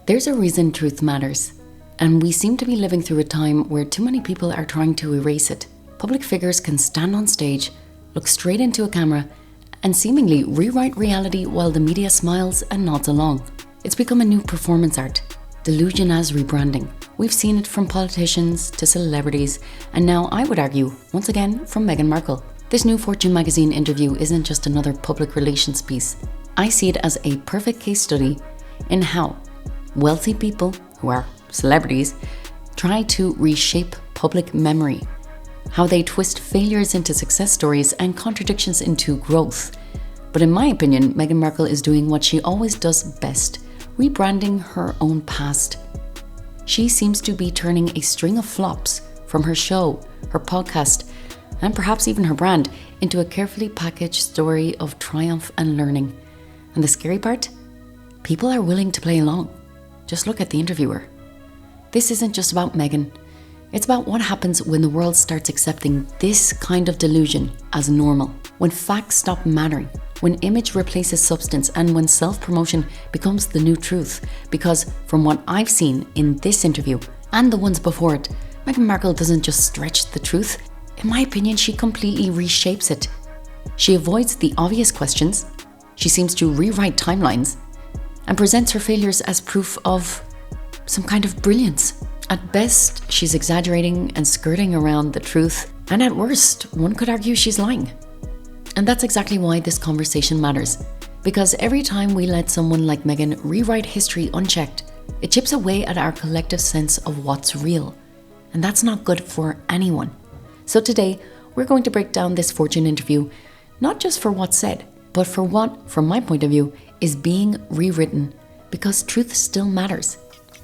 There's a reason truth matters, and we seem to be living through a time where too many people are trying to erase it. Public figures can stand on stage, look straight into a camera, and seemingly rewrite reality while the media smiles and nods along. It's become a new performance art, delusion as rebranding. We've seen it from politicians to celebrities, and now I would argue, once again, from Meghan Markle. This new Fortune magazine interview isn't just another public relations piece. I see it as a perfect case study in how wealthy people, who are celebrities, try to reshape public memory, how they twist failures into success stories and contradictions into growth. But in my opinion, Meghan Markle is doing what she always does best, rebranding her own past. She seems to be turning a string of flops from her show, her podcast, and perhaps even her brand into a carefully packaged story of triumph and learning. And the scary part? People are willing to play along. Just look at the interviewer. This isn't just about Meghan. It's about what happens when the world starts accepting this kind of delusion as normal, when facts stop mattering, when image replaces substance, and when self-promotion becomes the new truth. Because from what I've seen in this interview and the ones before it, Meghan Markle doesn't just stretch the truth. In my opinion, she completely reshapes it. She avoids the obvious questions. She seems to rewrite timelines and presents her failures as proof of some kind of brilliance. At best, she's exaggerating and skirting around the truth, and at worst, one could argue she's lying. And that's exactly why this conversation matters, because every time we let someone like Meghan rewrite history unchecked, it chips away at our collective sense of what's real, and that's not good for anyone. So today, we're going to break down this Fortune interview, not just for what's said, but for what, from my point of view, is being rewritten, because truth still matters,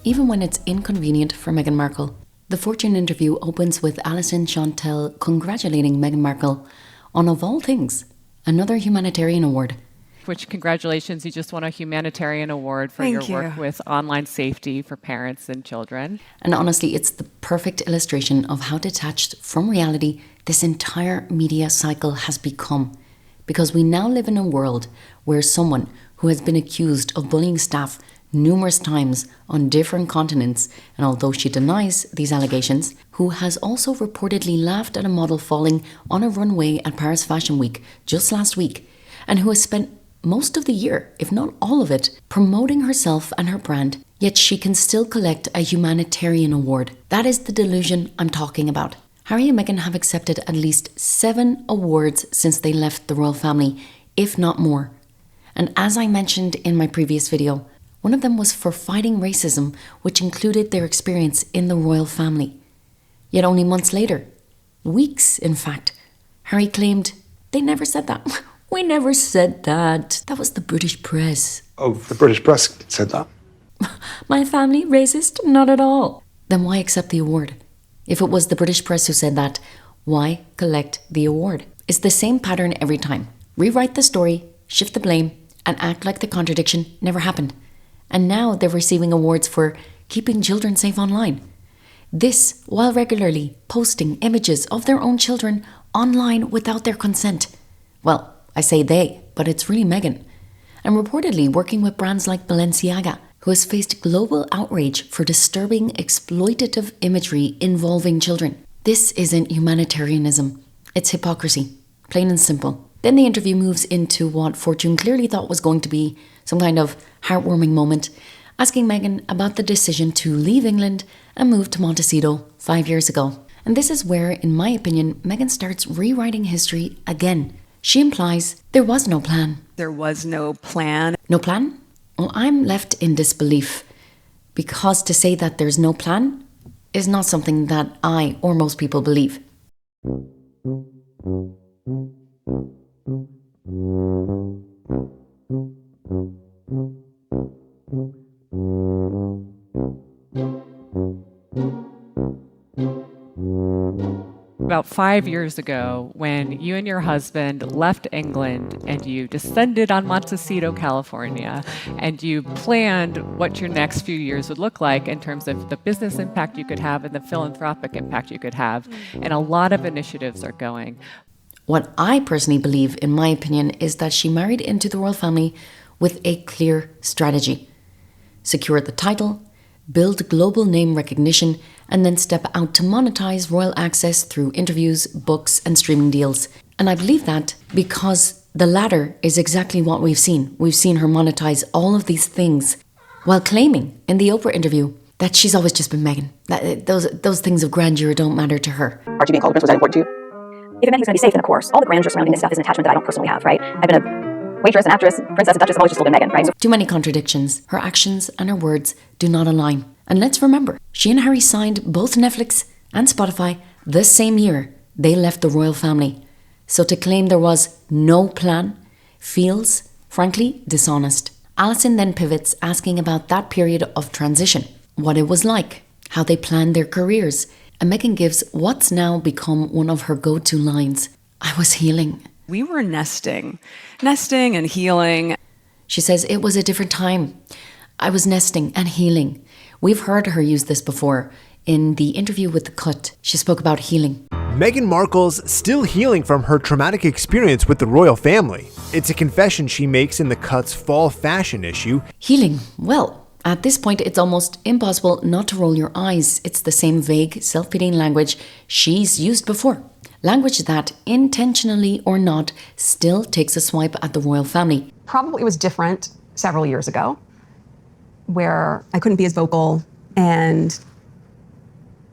even when it's inconvenient for Meghan Markle. The Fortune interview opens with Alyson Shontell congratulating Meghan Markle on, of all things, another Humanitarian award. Which, congratulations, you just won a Humanitarian award for your work with online safety for parents and children. And honestly, it's the perfect illustration of how detached from reality this entire media cycle has become. Because we now live in a world where someone who has been accused of bullying staff numerous times on different continents, and although she denies these allegations, who has also reportedly laughed at a model falling on a runway at Paris Fashion Week just last week, and who has spent most of the year, if not all of it, promoting herself and her brand, yet she can still collect a Humanitarian award. That is the delusion I'm talking about. Harry and Meghan have accepted at least 7 awards since they left the royal family, if not more. And as I mentioned in my previous video, one of them was for fighting racism, which included their experience in the royal family. Yet only months later, weeks in fact, Harry claimed, "They never said that. We never said that. That was the British press." Oh, the British press said that? My family racist? Not at all. Then why accept the award? If it was the British press who said that, why collect the award? It's the same pattern every time. Rewrite the story, shift the blame, and act like the contradiction never happened. And now they're receiving awards for keeping children safe online. This while regularly posting images of their own children online without their consent. Well, I say they, but it's really Meghan. And reportedly working with brands like Balenciaga, who has faced global outrage for disturbing exploitative imagery involving children. This isn't humanitarianism. It's hypocrisy, plain and simple. Then the interview moves into what Fortune clearly thought was going to be some kind of heartwarming moment, asking Meghan about the decision to leave England and move to Montecito 5 years ago. And this is where, in my opinion, Meghan starts rewriting history again. She implies there was no plan. There was no plan. No plan? Well, I'm left in disbelief, because to say that there's no plan is not something that I or most people believe. About 5 years ago, when you and your husband left England and you descended on Montecito, California, and you planned what your next few years would look like in terms of the business impact you could have and the philanthropic impact you could have, and a lot of initiatives are going. What I personally believe, in my opinion, is that she married into the royal family with a clear strategy. secure the title, build global name recognition, and then step out to monetize royal access through interviews, books, and streaming deals. And I believe that because the latter is exactly what we've seen. We've seen her monetize all of these things while claiming in the Oprah interview that she's always just been Meghan. That those things of grandeur don't matter to her. Archie being called a prince, was that important to you? If it meant he was going to be safe, then of course. All the grandeur surrounding this stuff is an attachment that I don't personally have, right? I've been a waitress, an actress, princess, a duchess, I've always just still been Meghan, right? So Too many contradictions. Her actions and her words do not align. And let's remember, she and Harry signed both Netflix and Spotify the same year they left the royal family. So to claim there was no plan feels, frankly, dishonest. Alyson then pivots, asking about that period of transition, what it was like, how they planned their careers, and Meghan gives what's now become one of her go-to lines: "I was healing." We were nesting and healing. She says it was a different time. I was nesting and healing. We've heard her use this before. In the interview with The Cut, she spoke about healing. Meghan Markle's still healing from her traumatic experience with the royal family. It's a confession she makes in The Cut's fall fashion issue. Healing. Well, at this point, it's almost impossible not to roll your eyes. It's the same vague, self-pitying language she's used before. Language that, intentionally or not, still takes a swipe at the royal family. Probably it was different several years ago, where I couldn't be as vocal and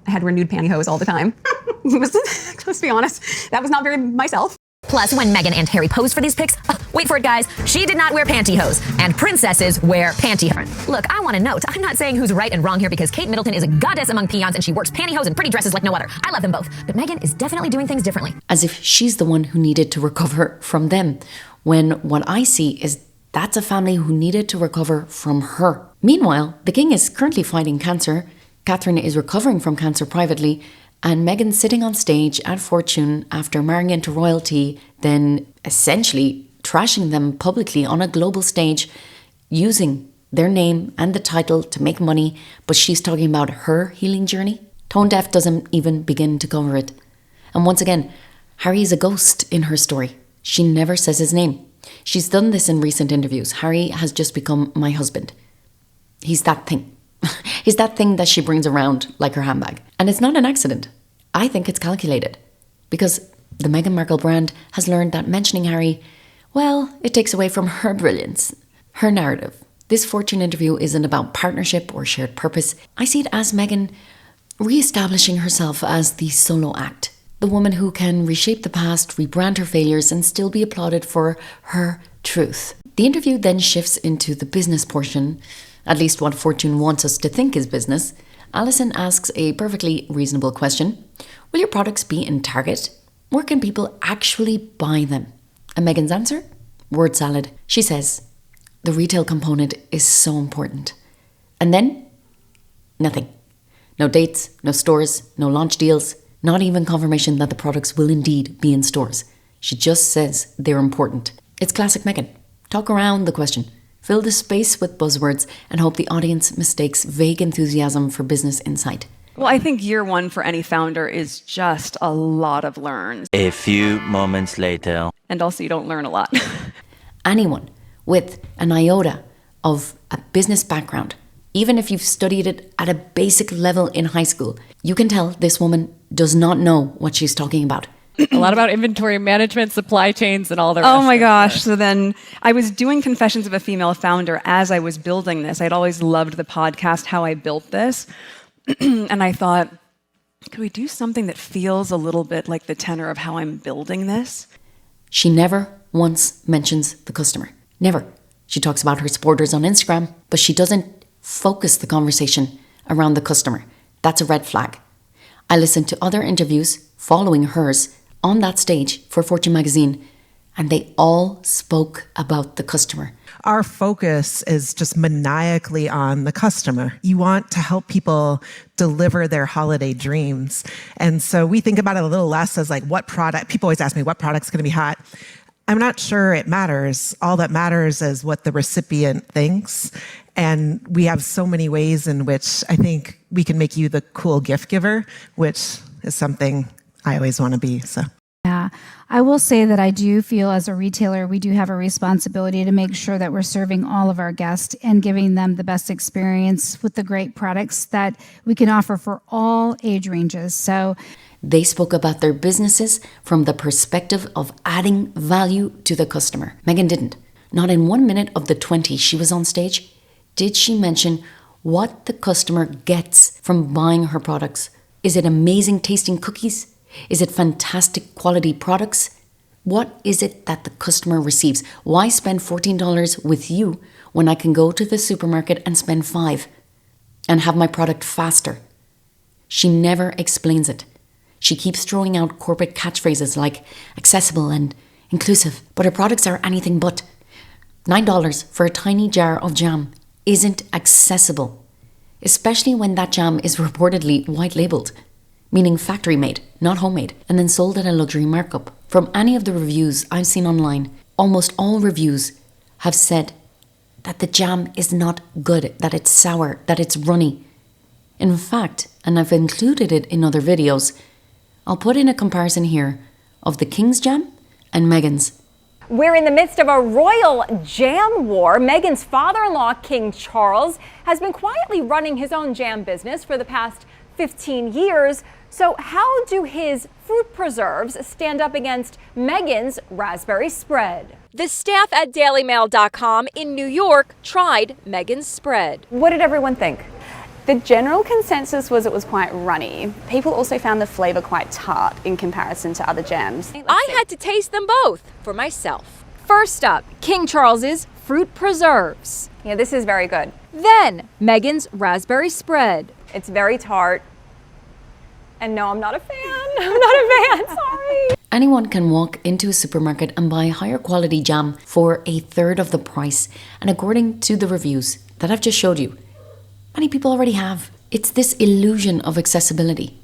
I had renewed pantyhose all the time. Let's be honest, that was not very myself. Plus, when Meghan and Harry posed for these pics, wait for it, guys, she did not wear pantyhose, and princesses wear pantyhose. Look, I want to note, I'm not saying who's right and wrong here because Kate Middleton is a goddess among peons and she works pantyhose and pretty dresses like no other. I love them both, but Meghan is definitely doing things differently. As if she's the one who needed to recover from them, when what I see is that's a family who needed to recover from her. Meanwhile, the king is currently fighting cancer, Catherine is recovering from cancer privately, and Meghan's sitting on stage at Fortune after marrying into royalty, then essentially trashing them publicly on a global stage, using their name and the title to make money, but she's talking about her healing journey. Tone Deaf doesn't even begin to cover it. And once again, Harry is a ghost in her story. She never says his name. She's done this in recent interviews. Harry has just become my husband. He's that thing. He's that thing that she brings around like her handbag. And it's not an accident. I think it's calculated. Because the Meghan Markle brand has learned that mentioning Harry, well, it takes away from her brilliance, her narrative. This Fortune interview isn't about partnership or shared purpose. I see it as Meghan re-establishing herself as the solo act. The woman who can reshape the past, rebrand her failures, and still be applauded for her truth. The interview then shifts into the business portion, at least what Fortune wants us to think is business. Alyson asks a perfectly reasonable question. Will your products be in Target? Where can people actually buy them? And Meghan's answer? Word salad. She says, the retail component is so important. And then, nothing. No dates, no stores, no launch deals, not even confirmation that the products will indeed be in stores. She just says they're important. It's classic Meghan. Talk around the question. Fill the space with buzzwords and hope the audience mistakes vague enthusiasm for business insight. Well, I think year one for any founder is just a lot of learns. A few moments later. And also you don't learn a lot. Anyone with an iota of a business background, even if you've studied it at a basic level in high school, you can tell this woman does not know what she's talking about. A lot about inventory management, supply chains, and all the rest. Oh my gosh. So then I was doing Confessions of a Female Founder as I was building this. I'd always loved the podcast, How I Built This. And I thought, could we do something that feels a little bit like the tenor of how I'm building this? She never once mentions the customer. Never. She talks about her supporters on Instagram, but she doesn't focus the conversation around the customer. That's a red flag. I listened to other interviews following hers on that stage for Fortune magazine, and they all spoke about the customer. Our focus is just maniacally on the customer. You want to help people deliver their holiday dreams. And so we think about it a little less as like what product, people always ask me what product's gonna be hot. I'm not sure it matters. All that matters is what the recipient thinks. And we have so many ways in which I think we can make you the cool gift giver, which is something I always want to be. So. Yeah, I will say that I do feel as a retailer, we do have a responsibility to make sure that we're serving all of our guests and giving them the best experience with the great products that we can offer for all age ranges. So they spoke about their businesses from the perspective of adding value to the customer. Meghan didn't. Not in 1 minute of the 20 she was on stage did she mention what the customer gets from buying her products. Is it amazing tasting cookies? Is it fantastic quality products? What is it that the customer receives? Why spend $14 with you when I can go to the supermarket and spend $5 and have my product faster? She never explains it. She keeps throwing out corporate catchphrases like accessible and inclusive, but her products are anything but. $9 for a tiny jar of jam isn't accessible, especially when that jam is reportedly white labelled, meaning factory made, not homemade, and then sold at a luxury markup. From any of the reviews I've seen online, almost all reviews have said that the jam is not good, that it's sour, that it's runny. In fact, and I've included it in other videos, I'll put in a comparison here of the King's jam and Meghan's. We're in the midst of a royal jam war. Meghan's father-in-law, King Charles, has been quietly running his own jam business for the past 15 years. So how do his fruit preserves stand up against Meghan's raspberry spread? The staff at dailymail.com in New York tried Meghan's spread. What did everyone think? The general consensus was it was quite runny. People also found the flavour quite tart in comparison to other jams. I had to taste them both for myself. First up, King Charles's fruit preserves. Yeah, this is very good. Then, Meghan's raspberry spread. It's very tart. And no, I'm not a fan. I'm not a fan, sorry. Anyone can walk into a supermarket and buy higher quality jam for a third of the price. And according to the reviews that I've just showed you, many people already have. It's this illusion of accessibility.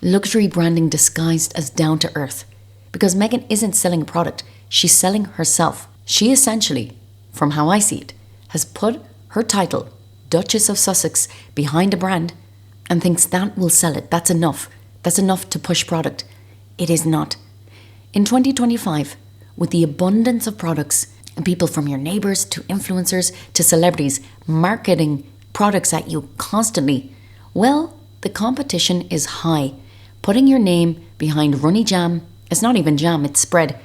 Luxury branding disguised as down to earth. Because Meghan isn't selling a product, she's selling herself. She essentially, from how I see it, has put her title, Duchess of Sussex, behind a brand and thinks that will sell it. That's enough. That's enough to push product. It is not. In 2025, with the abundance of products and people from your neighbours to influencers to celebrities marketing products at you constantly, well, the competition is high. Putting your name behind runny jam, it's not even jam, it's spread,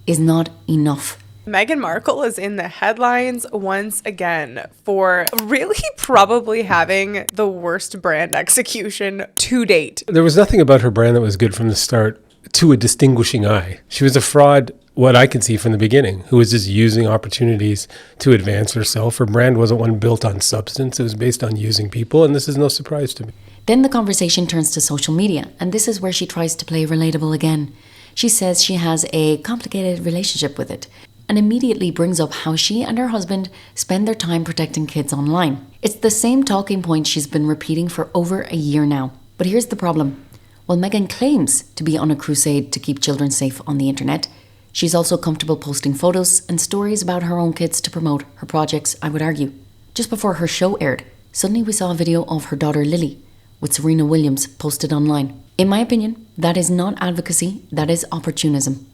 is not enough. Meghan Markle is in the headlines once again for really probably having the worst brand execution to date. There was nothing about her brand that was good from the start to a distinguishing eye. She was a fraud, what I can see from the beginning, who was just using opportunities to advance herself. Her brand wasn't one built on substance. It was based on using people, and this is no surprise to me. Then the conversation turns to social media, and this is where she tries to play relatable again. She says she has a complicated relationship with it, and immediately brings up how she and her husband spend their time protecting kids online. It's the same talking point she's been repeating for over a year now. But here's the problem. While Meghan claims to be on a crusade to keep children safe on the internet, she's also comfortable posting photos and stories about her own kids to promote her projects, I would argue. Just before her show aired, suddenly we saw a video of her daughter Lily with Serena Williams posted online. In my opinion, that is not advocacy, that is opportunism.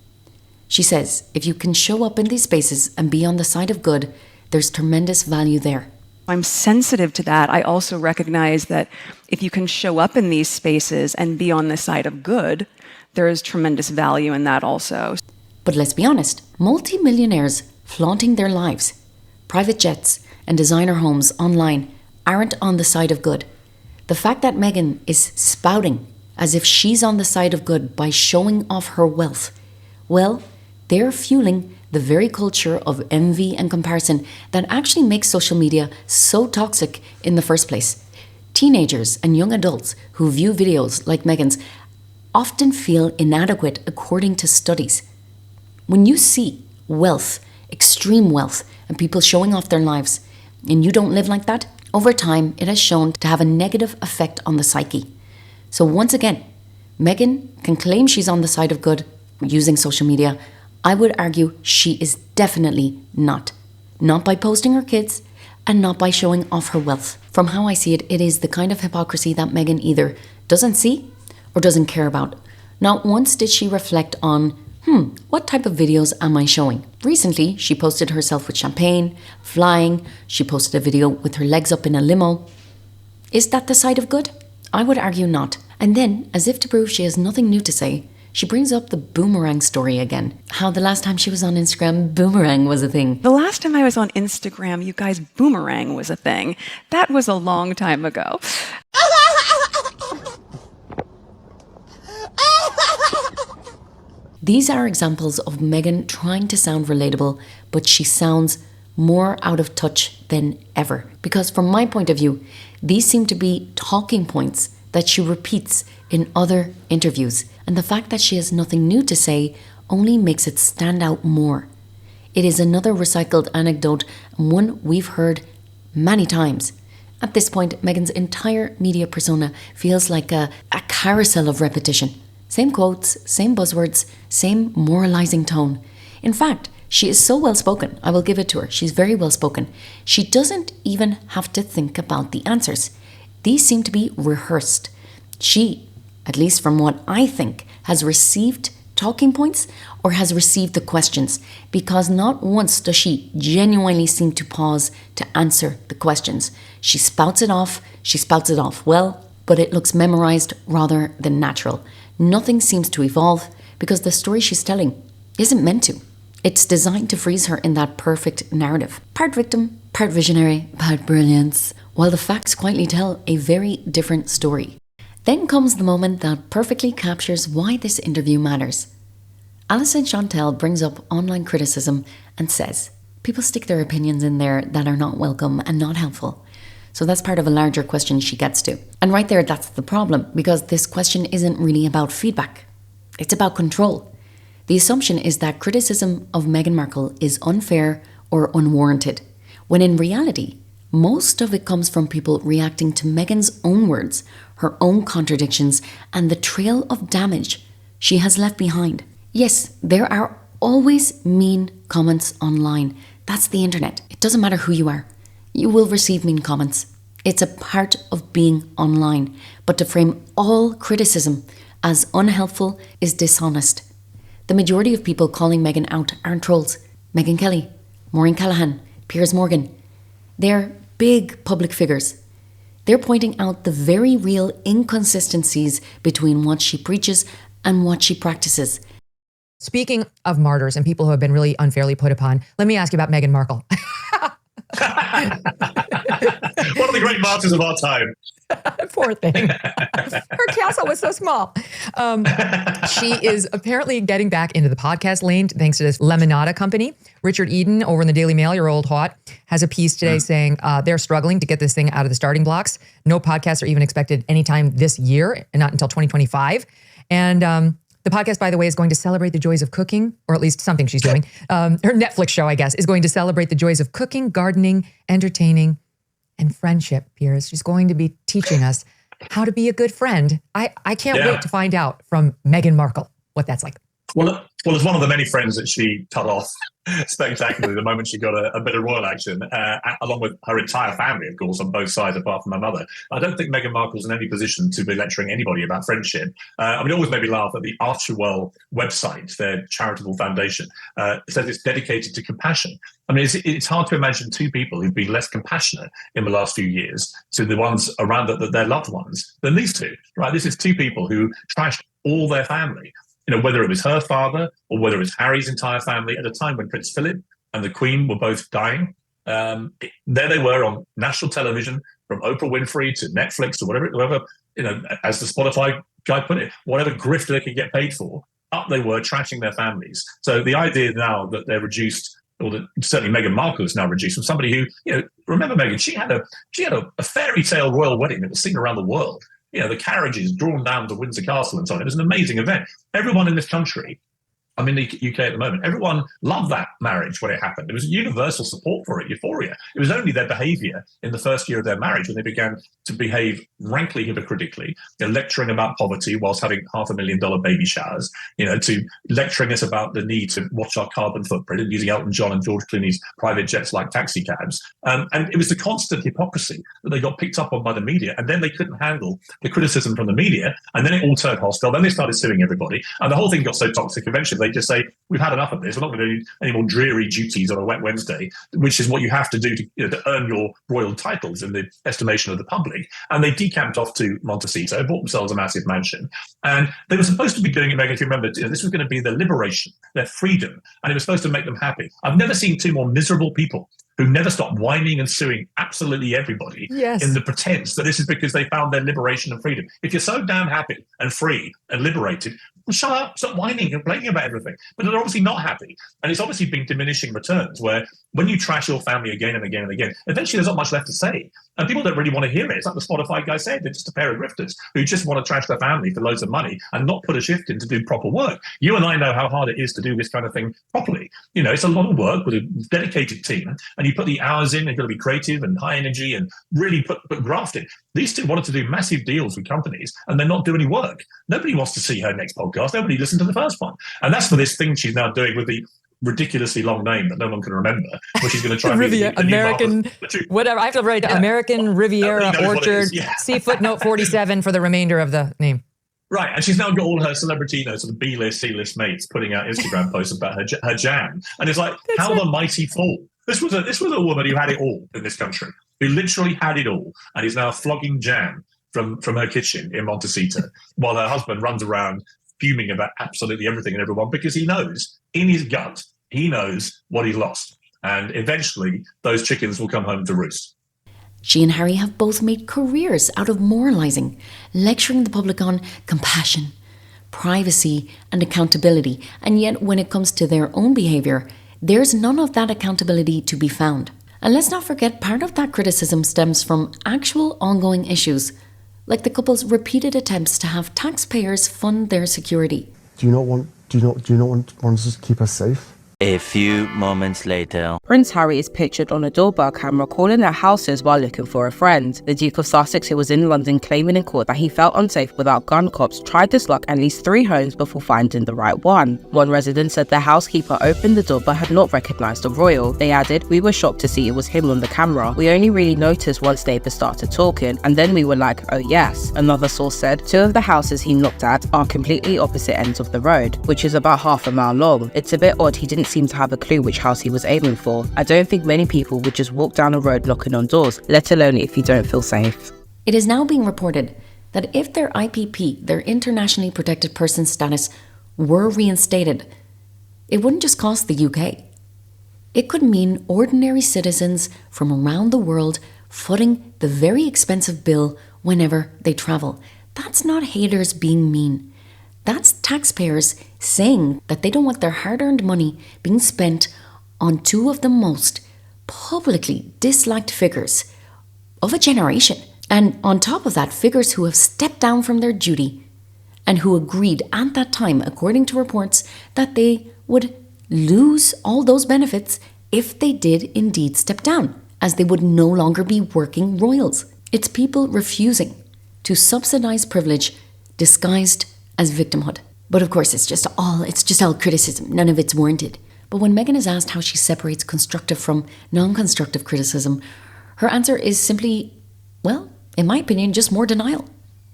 She says, if you can show up in these spaces and be on the side of good, there's tremendous value there. I'm sensitive to that. I also recognize that if you can show up in these spaces and be on the side of good, there is tremendous value in that also. But let's be honest, multi-millionaires flaunting their lives, private jets and designer homes online aren't on the side of good. The fact that Meghan is spouting as if she's on the side of good by showing off her wealth, well, they're fueling the very culture of envy and comparison that actually makes social media so toxic in the first place. Teenagers and young adults who view videos like Meghan's often feel inadequate according to studies. When you see wealth, extreme wealth, and people showing off their lives, and you don't live like that, over time it has shown to have a negative effect on the psyche. So once again, Meghan can claim she's on the side of good using social media. I would argue she is definitely not. Not by posting her kids and not by showing off her wealth. From how I see it, it is the kind of hypocrisy that Meghan either doesn't see or doesn't care about. Not once did she reflect on What type of videos am I showing? Recently, she posted herself with champagne, flying. She posted a video with her legs up in a limo. Is that the side of good? I would argue not. And then, as if to prove she has nothing new to say, she brings up the boomerang story again. How the last time she was on Instagram, boomerang was a thing. The last time I was on Instagram, you guys, boomerang was a thing. That was a long time ago. These are examples of Meghan trying to sound relatable, but she sounds more out of touch than ever. Because from my point of view, these seem to be talking points that she repeats in other interviews. And the fact that she has nothing new to say only makes it stand out more. It is another recycled anecdote, and one we've heard many times. At this point, Meghan's entire media persona feels like a carousel of repetition. Same quotes, same buzzwords, same moralizing tone. In fact, she is so well spoken. I will give it to her. She's very well spoken. She doesn't even have to think about the answers. These seem to be rehearsed. She, at least from what I think, has received talking points or has received the questions, because not once does she genuinely seem to pause to answer the questions. She spouts it off well, but it looks memorized rather than natural. Nothing seems to evolve because the story she's telling isn't meant to. It's designed to freeze her in that perfect narrative. Part victim, part visionary, part brilliance, while the facts quietly tell a very different story. Then comes the moment that perfectly captures why this interview matters. Alyson Shontell brings up online criticism and says, people stick their opinions in there that are not welcome and not helpful. So that's part of a larger question she gets to. And right there, that's the problem, because this question isn't really about feedback. It's about control. The assumption is that criticism of Meghan Markle is unfair or unwarranted, when in reality, most of it comes from people reacting to Meghan's own words, her own contradictions, and the trail of damage she has left behind. Yes, there are always mean comments online. That's the internet. It doesn't matter who you are. You will receive mean comments. It's a part of being online. But to frame all criticism as unhelpful is dishonest. The majority of people calling Meghan out aren't trolls. Megyn Kelly, Maureen Callahan, Piers Morgan. They're big public figures. They're pointing out the very real inconsistencies between what she preaches and what she practices. Speaking of martyrs and people who have been really unfairly put upon, let me ask you about Meghan Markle. One of the great martyrs of our time. Poor thing. Her castle was so small. She is apparently getting back into the podcast lane thanks to this Lemonada company. Richard Eden over in the Daily Mail, your old hot, has a piece today saying they're struggling to get this thing out of the starting blocks. No podcasts are even expected anytime this year, and not until 2025. And the podcast, by the way, is going to celebrate the joys of cooking, or at least something she's doing. Her Netflix show, I guess, is going to celebrate the joys of cooking, gardening, entertaining, and friendship, Piers. She's going to be teaching us how to be a good friend. I can't wait to find out from Meghan Markle what that's like. Well, as one of the many friends that she cut off spectacularly the moment she got a bit of royal action, along with her entire family, of course, on both sides, apart from her mother. I don't think Meghan Markle's in any position to be lecturing anybody about friendship. It always made me laugh that the Archewell website, their charitable foundation, says it's dedicated to compassion. I mean, it's hard to imagine two people who've been less compassionate in the last few years to the ones around their loved ones than these two, right? This is two people who trashed all their family. You know, whether it was her father or whether it was Harry's entire family at a time when Prince Philip and the Queen were both dying. There they were on national television, from Oprah Winfrey to Netflix to whatever, you know, as the Spotify guy put it, whatever grift they could get paid for, up they were trashing their families. So the idea now that they're reduced, or that certainly Meghan Markle is now reduced from somebody who, you know, remember Meghan, she had a fairy tale royal wedding that was seen around the world. You know, the carriages drawn down to Windsor Castle and so on. It was an amazing event. Everyone in this country, I'm in the UK at the moment, everyone loved that marriage when it happened. There was universal support for it, euphoria. It was only their behaviour in the first year of their marriage when they began to behave rankly hypocritically, lecturing about poverty whilst having $500,000 baby showers, you know, to lecturing us about the need to watch our carbon footprint and using Elton John and George Clooney's private jets like taxi cabs. And it was the constant hypocrisy that they got picked up on by the media. And then they couldn't handle the criticism from the media. And then it all turned hostile. Then they started suing everybody. And the whole thing got so toxic, eventually they just say, we've had enough of this. We're not going to do any more dreary duties on a wet Wednesday, which is what you have to do to earn your royal titles in the estimation of the public. And they decamped off to Montecito, bought themselves a massive mansion. And they were supposed to be doing it, Meghan, if you remember, this was going to be their liberation, their freedom, and it was supposed to make them happy. I've never seen two more miserable people who never stop whining and suing absolutely everybody in the pretense that this is because they found their liberation and freedom. If you're so damn happy and free and liberated, well, shut up, stop whining and complaining about everything. But they're obviously not happy. And it's obviously been diminishing returns where when you trash your family again and again and again, eventually there's not much left to say. And people don't really want to hear it. It's like the Spotify guy said, they're just a pair of grifters who just want to trash their family for loads of money and not put a shift in to do proper work. You and I know how hard it is to do this kind of thing properly. It's a lot of work with a dedicated team, and you put the hours in, you've got to be creative and high energy and really put graft in. These two wanted to do massive deals with companies and they're not doing any work. Nobody wants to see her next podcast. Nobody listened to the first one. And that's for this thing she's now doing with the ridiculously long name that no one can remember, which she's going to try and Riviera, American, whatever. I have to write American Riviera Orchard, see footnote 47 for the remainder of the name. Right, and she's now got all her celebrity, sort of B-list, C-list mates putting out Instagram posts about her jam. And it's like, the mighty fall. This was a woman who had it all in this country, who literally had it all, and is now flogging jam from her kitchen in Montecito, while her husband runs around fuming about absolutely everything and everyone, because he knows, in his gut, he knows what he's lost. And eventually, those chickens will come home to roost. She and Harry have both made careers out of moralising, lecturing the public on compassion, privacy, and accountability. And yet, when it comes to their own behaviour, there's none of that accountability to be found. And let's not forget, part of that criticism stems from actual ongoing issues, like the couple's repeated attempts to have taxpayers fund their security. Do you not want us to keep us safe? A few moments later. Prince Harry is pictured on a doorbell camera calling at houses while looking for a friend. The Duke of Sussex, who was in London claiming in court that he felt unsafe without gun cops, tried this luck at least 3 homes before finding the right one. One resident said the housekeeper opened the door but had not recognised the royal. They added, "We were shocked to see it was him on the camera. We only really noticed once neighbours started talking, and then we were like, oh yes." Another source said 2 of the houses he knocked at are completely opposite ends of the road, which is about half a mile long. It's a bit odd he didn't seem to have a clue which house he was aiming for. I don't think many people would just walk down a road knocking on doors, let alone if you don't feel safe. It is now being reported that if their IPP, their internationally protected person status, were reinstated, it wouldn't just cost the UK. It could mean ordinary citizens from around the world footing the very expensive bill whenever they travel. That's not haters being mean. That's taxpayers saying that they don't want their hard-earned money being spent on 2 of the most publicly disliked figures of a generation. And on top of that, figures who have stepped down from their duty and who agreed at that time, according to reports, that they would lose all those benefits if they did indeed step down, as they would no longer be working royals. It's people refusing to subsidise privilege disguised as victimhood. But of course, it's just all criticism. None of it's warranted. But when Meghan is asked how she separates constructive from non-constructive criticism, her answer is simply, well, in my opinion, just more denial.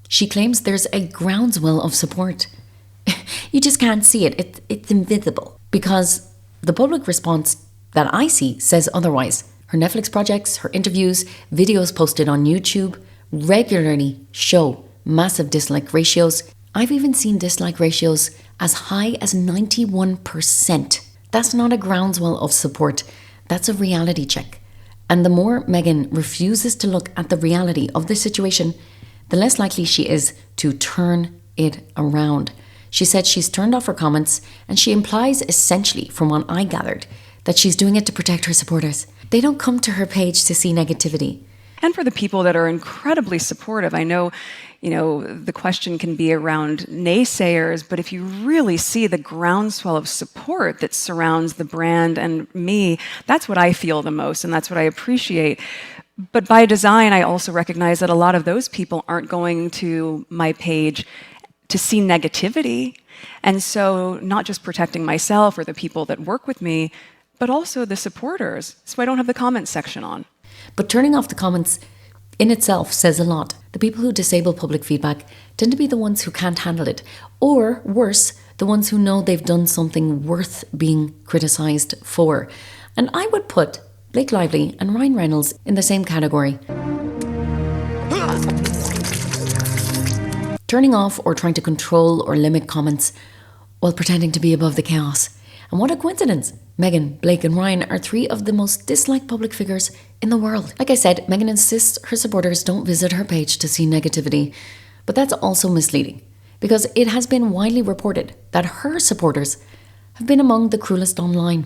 She claims there's a groundswell of support. You just can't see it. It's invisible. Because the public response that I see says otherwise. Her Netflix projects, her interviews, videos posted on YouTube regularly show massive dislike ratios. I've even seen dislike ratios as high as 91%. That's not a groundswell of support. That's a reality check. And the more Meghan refuses to look at the reality of the situation, the less likely she is to turn it around. She said she's turned off her comments, and she implies, essentially, from what I gathered, that she's doing it to protect her supporters. They don't come to her page to see negativity. And for the people that are incredibly supportive, I know, the question can be around naysayers, but if you really see the groundswell of support that surrounds the brand and me, that's what I feel the most, and that's what I appreciate. But by design, I also recognize that a lot of those people aren't going to my page to see negativity. And so not just protecting myself or the people that work with me, but also the supporters. So I don't have the comments section on. But turning off the comments in itself says a lot. The people who disable public feedback tend to be the ones who can't handle it. Or, worse, the ones who know they've done something worth being criticised for. And I would put Blake Lively and Ryan Reynolds in the same category. Turning off or trying to control or limit comments while pretending to be above the chaos. And what a coincidence! Meghan, Blake and Ryan are three of the most disliked public figures in the world. Like I said, Meghan insists her supporters don't visit her page to see negativity. But that's also misleading, because it has been widely reported that her supporters have been among the cruelest online,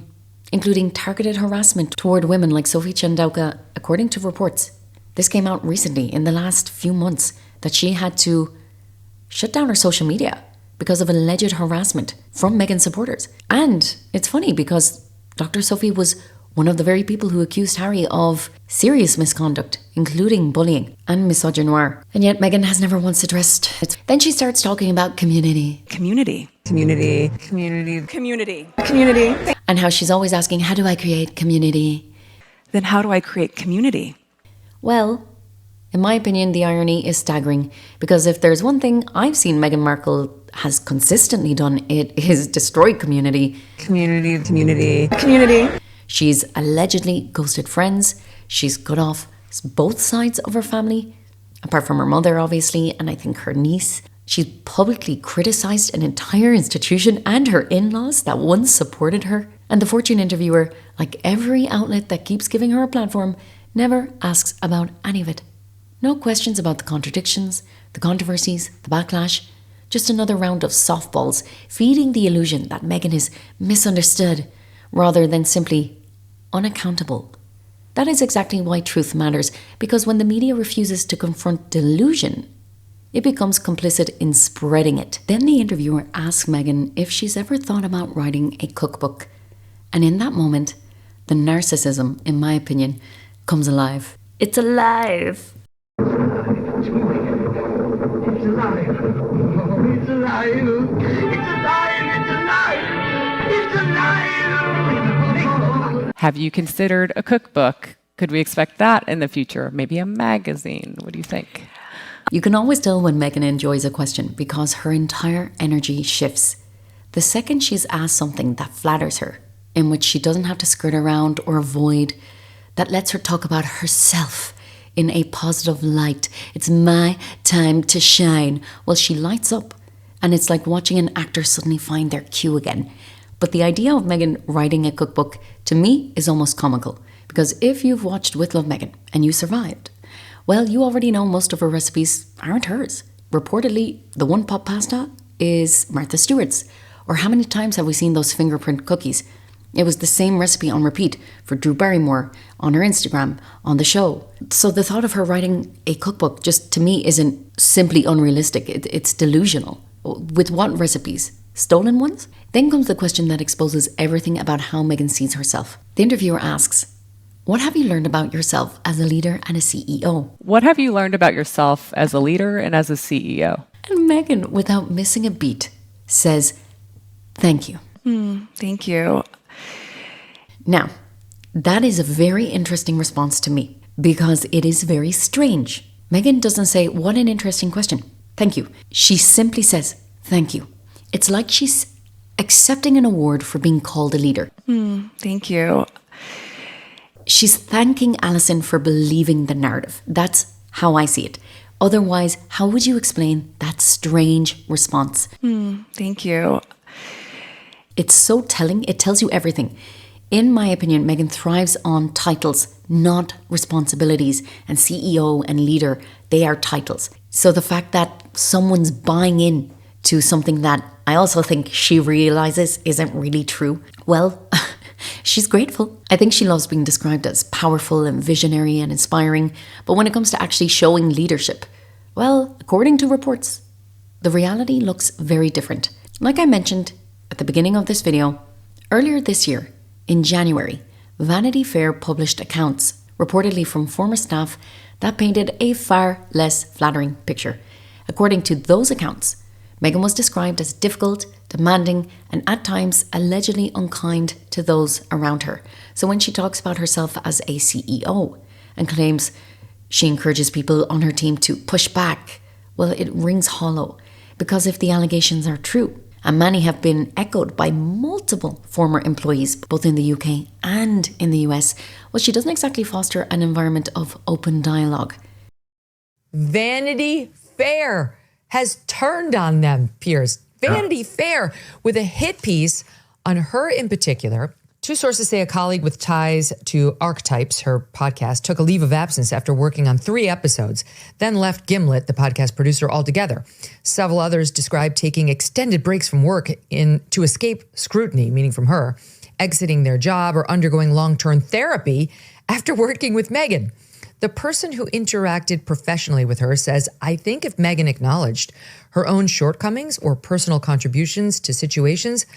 including targeted harassment toward women like Sophie Chandauka, according to reports. This came out recently in the last few months, that she had to shut down her social media because of alleged harassment from Meghan supporters. And it's funny because Dr. Sophie was one of the very people who accused Harry of serious misconduct, including bullying and misogynoir. And yet Meghan has never once addressed it. Then she starts talking about community. Community. Community. Community. Community. Community. And how she's always asking, how do I create community? Then how do I create community? Well, in my opinion, the irony is staggering, because if there's one thing I've seen Meghan Markle has consistently done, it is destroy community. Community. Community. Community. She's allegedly ghosted friends. She's cut off both sides of her family, apart from her mother, obviously, and I think her niece. She's publicly criticised an entire institution and her in-laws that once supported her. And the Fortune interviewer, like every outlet that keeps giving her a platform, never asks about any of it. No questions about the contradictions, the controversies, the backlash. Just another round of softballs, feeding the illusion that Meghan is misunderstood, rather than simply unaccountable. That is exactly why truth matters, because when the media refuses to confront delusion, it becomes complicit in spreading it. Then the interviewer asks Meghan if she's ever thought about writing a cookbook. And in that moment, the narcissism, in my opinion, comes alive. It's alive! It's alive. It's alive. It's alive. It's alive. It's alive. Have you considered a cookbook? Could we expect that in the future? Maybe a magazine? What do you think? You can always tell when Meghan enjoys a question because her entire energy shifts. The second she's asked something that flatters her, in which she doesn't have to skirt around or avoid, that lets her talk about herself in a positive light. It's my time to shine. Well, she lights up, and it's like watching an actor suddenly find their cue again. But the idea of Meghan writing a cookbook, to me, is almost comical. Because if you've watched With Love Meghan and you survived, well, you already know most of her recipes aren't hers. Reportedly, the one pot pasta is Martha Stewart's. Or how many times have we seen those fingerprint cookies? It was the same recipe on repeat for Drew Barrymore, on her Instagram, on the show. So the thought of her writing a cookbook just, to me, isn't simply unrealistic. It's delusional. With what recipes? Stolen ones? Then comes the question that exposes everything about how Meghan sees herself. The interviewer asks, what have you learned about yourself as a leader and a CEO? What have you learned about yourself as a leader and as a CEO? And Meghan, without missing a beat, says, thank you. Thank you. Now, that is a very interesting response to me, because it is very strange. Meghan doesn't say, what an interesting question. Thank you. She simply says, thank you. It's like she's accepting an award for being called a leader. Thank you. She's thanking Alyson for believing the narrative. That's how I see it. Otherwise, how would you explain that strange response? Thank you. It's so telling. It tells you everything. In my opinion, Meghan thrives on titles, not responsibilities. And CEO and leader, they are titles. So the fact that someone's buying in to something that I also think she realizes isn't really true, well, she's grateful. I think she loves being described as powerful and visionary and inspiring. But when it comes to actually showing leadership, well, according to reports, the reality looks very different. Like I mentioned at the beginning of this video, earlier this year, in January, Vanity Fair published accounts, reportedly from former staff, that painted a far less flattering picture. According to those accounts, Meghan was described as difficult, demanding, and at times allegedly unkind to those around her. So when she talks about herself as a CEO and claims she encourages people on her team to push back, well, it rings hollow. Because if the allegations are true, and many have been echoed by multiple former employees, both in the UK and in the US. Well, she doesn't exactly foster an environment of open dialogue. Vanity Fair has turned on them, Piers. Vanity Fair with a hit piece on her in particular. Two sources say a colleague with ties to Archetypes, her podcast, took a leave of absence after working on 3 episodes, then left Gimlet, the podcast producer, altogether. Several others described taking extended breaks from work to escape scrutiny, meaning from her, exiting their job or undergoing long-term therapy after working with Meghan. The person who interacted professionally with her says, I think if Meghan acknowledged her own shortcomings or personal contributions to situations,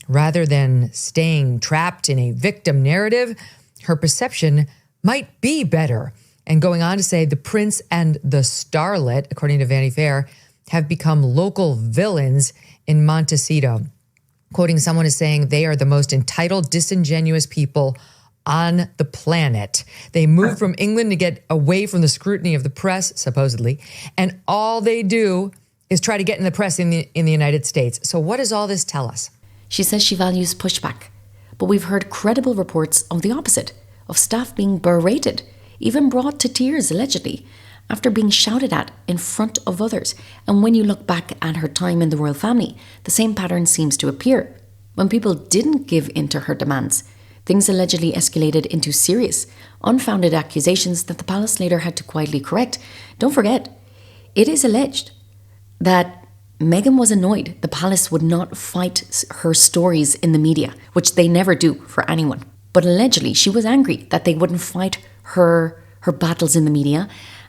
rather than staying trapped in a victim narrative, her perception might be better. And going on to say the prince and the starlet, according to Vanity Fair, have become local villains in Montecito. Quoting someone as saying, they are the most entitled, disingenuous people on the planet. They moved from England to get away from the scrutiny of the press, supposedly, and all they do is try to get in the press in the United States. So what does all this tell us? She says she values pushback, but we've heard credible reports of the opposite, of staff being berated, even brought to tears, allegedly, after being shouted at in front of others. And when you look back at her time in the royal family, the same pattern seems to appear. When people didn't give in to her demands, things allegedly escalated into serious, unfounded accusations that the palace later had to quietly correct. Don't forget, it is alleged that Meghan was annoyed the palace would not fight her stories in the media, which they never do for anyone. But allegedly, she was angry that they wouldn't fight her battles in the media.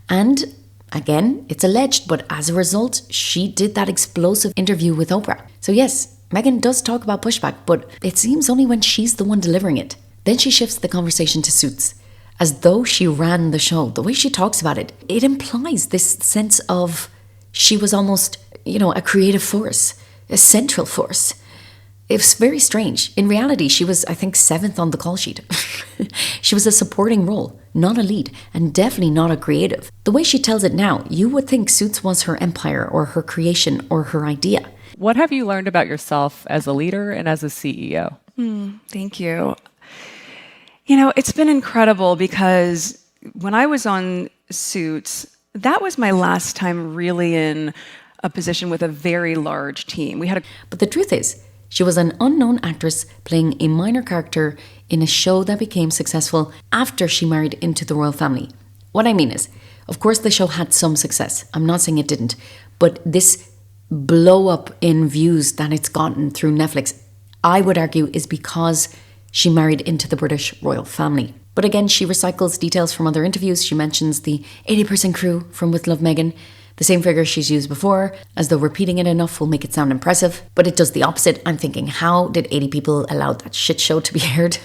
And again, it's alleged, but as a result, she did that explosive interview with Oprah. So yes, Meghan does talk about pushback, but it seems only when she's the one delivering it. Then she shifts the conversation to Suits, as though she ran the show. The way she talks about it, it implies this sense of she was almost, a creative force, a central force. It's very strange. In reality, she was, I think, 7th on the call sheet. She was a supporting role, not a lead, and definitely not a creative. The way she tells it now, you would think Suits was her empire or her creation or her idea. What have you learned about yourself as a leader and as a CEO? Thank you. It's been incredible because when I was on Suits, that was my last time really in a position with a very large team. But the truth is, she was an unknown actress playing a minor character in a show that became successful after she married into the royal family. What I mean is, of course the show had some success. I'm not saying it didn't. But this blow up in views that it's gotten through Netflix, I would argue is because she married into the British royal family. But again, she recycles details from other interviews. She mentions the 80% crew from With Love Meghan, the same figure she's used before, as though repeating it enough will make it sound impressive. But it does the opposite. I'm thinking, how did 80 people allow that shit show to be aired?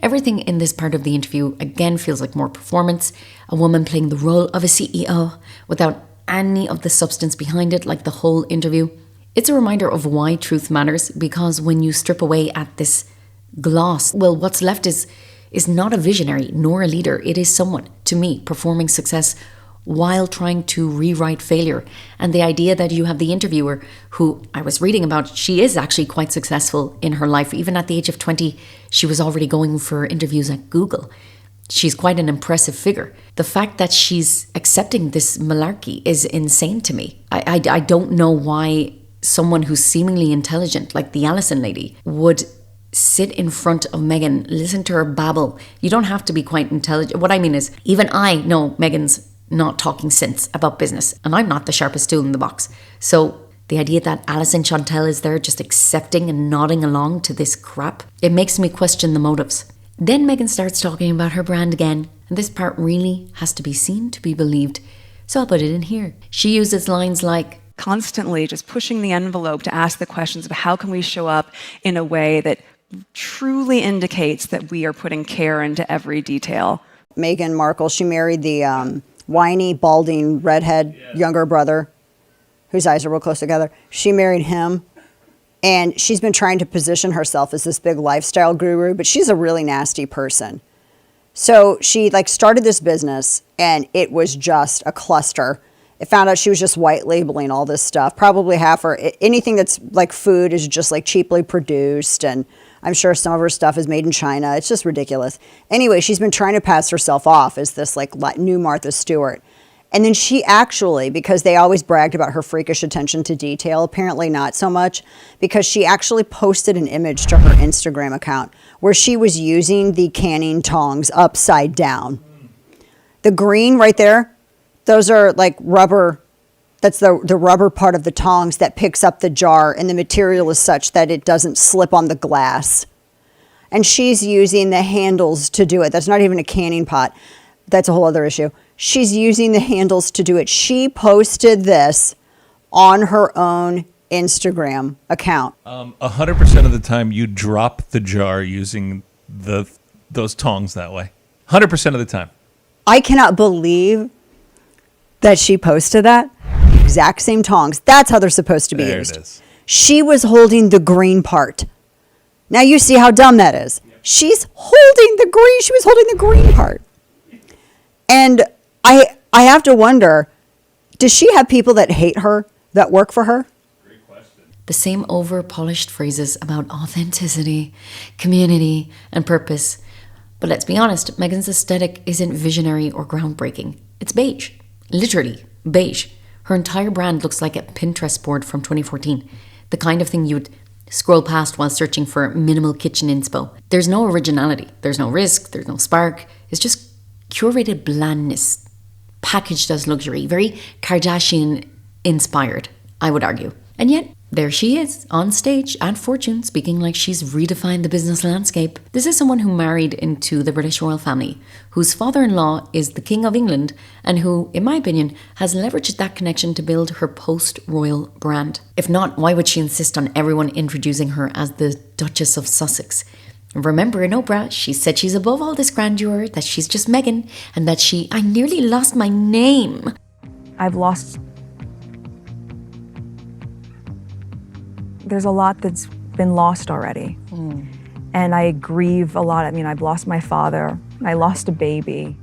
Everything in this part of the interview again feels like more performance, a woman playing the role of a CEO without any of the substance behind it, like the whole interview. It's a reminder of why truth matters, because when you strip away at this gloss, well, what's left is not a visionary nor a leader. It is someone, to me, performing success while trying to rewrite failure. And the idea that you have the interviewer who I was reading about, she is actually quite successful in her life. Even at the age of 20, she was already going for interviews at Google. She's quite an impressive figure. The fact that she's accepting this malarkey is insane to me. I don't know why someone who's seemingly intelligent, like the Alyson lady, would sit in front of Meghan, listen to her babble. You don't have to be quite intelligent. What I mean is, even I know Meghan's not talking sense about business, and I'm not the sharpest tool in the box. So the idea that Alyson Shontell is there just accepting and nodding along to this crap, it makes me question the motives. Then Meghan starts talking about her brand again, and this part really has to be seen to be believed. So I'll put it in here. She uses lines like, constantly just pushing the envelope to ask the questions of how can we show up in a way that truly indicates that we are putting care into every detail. Meghan Markle, she married the whiny, balding, redhead younger brother whose eyes are real close together. She married him, and she's been trying to position herself as this big lifestyle guru, but she's a really nasty person. So she started this business, and it was just a cluster. It found out she was just white labeling all this stuff. Probably half her, anything that's like food is just like cheaply produced. And I'm sure some of her stuff is made in China. It's just ridiculous. Anyway, she's been trying to pass herself off as this like new Martha Stewart. And then she actually, because they always bragged about her freakish attention to detail, apparently not so much, because she actually posted an image to her Instagram account where she was using the canning tongs upside down. The green right there, those are like rubber. That's the rubber part of the tongs that picks up the jar, and the material is such that it doesn't slip on the glass. And she's using the handles to do it. That's not even a canning pot. That's a whole other issue. She's using the handles to do it. She posted this on her own Instagram account. 100% of the time you drop the jar using those tongs that way. 100% of the time. I cannot believe that she posted that. Exact same tongs. That's how they're supposed to be used. There it is. She was holding the green part. Now you see how dumb that is. She's holding the green. She was holding the green part. And I have to wonder, does she have people that hate her, that work for her? The same over-polished phrases about authenticity, community, and purpose. But let's be honest, Meghan's aesthetic isn't visionary or groundbreaking. It's beige. Literally, beige. Her entire brand looks like a Pinterest board from 2014. The kind of thing you would scroll past while searching for minimal kitchen inspo. There's no originality. There's no risk. There's no spark. It's just curated blandness, packaged as luxury. Very Kardashian-inspired, I would argue. And yet, there she is, on stage at Fortune, speaking like she's redefined the business landscape. This is someone who married into the British royal family, whose father-in-law is the King of England, and who, in my opinion, has leveraged that connection to build her post-royal brand. If not, why would she insist on everyone introducing her as the Duchess of Sussex? Remember in Oprah, she said she's above all this grandeur, that she's just Meghan, and that I nearly lost my name. There's a lot that's been lost already. And I grieve a lot. I mean, I've lost my father. I lost a baby.